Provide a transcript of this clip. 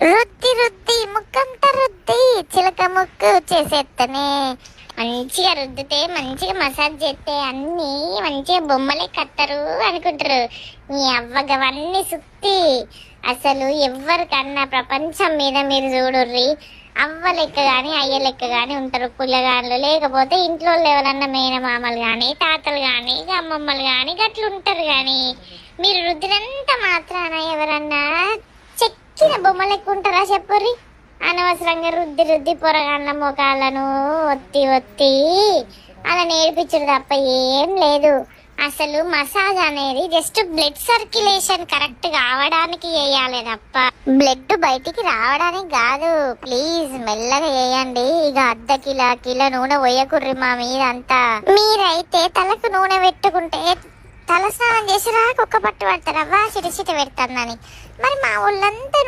రుద్ది రుద్ది ముక్కంత రుద్ది చిలక ముక్కు చేసేత్తనే. మంచిగా రుద్దితే మంచిగా మసాజ్ చేస్తే అన్ని మంచిగా బొమ్మలే కట్టరు అనుకుంటారు. ఈ అవ్వగవన్నీ సుత్తి అసలు ఎవరికన్నా ప్రపంచం మీద మీరు చూడుర్రి, అవ్వ లెక్క గాని అయ్య లెక్క గాని ఉంటారు పుల్లగాళ్ళు. లేకపోతే ఇంట్లో ఎవరన్నా మేనమామలు గాని తాతలు గాని అమ్మమ్మలు గాని గట్లుంటారు. గాని మీరు రుద్దినంత మాత్రాన ఎవరన్నా చెక్కిన బొమ్మ లెక్క ఉంటారా చెప్పుర్రి? అనవసరంగా రుద్ది రుద్ది పొరగాళ్ళ ముఖాలను ఒత్తి ఒత్తి అలా నేర్పించడు తప్ప ఏం లేదు. అసలు మసాజ్ అనేది జస్ట్ బ్లడ్ సర్క్యులేషన్ కరెక్ట్ కావడానికి వేయాలి తప్ప బ్లడ్ బయటికి రావడానికి కాదు. ప్లీజ్ మెల్లగా వేయండి. ఇక కిలో నూనె పోయకుర్రి మా మీదంతా. మీరైతే తలకు నూనె పెట్టుకుంటే తల స్నానం చేసి కుక్క పట్టు పడతారవ్వా చిట చిట పెడతానని. మరి మా ఊళ్ళంతా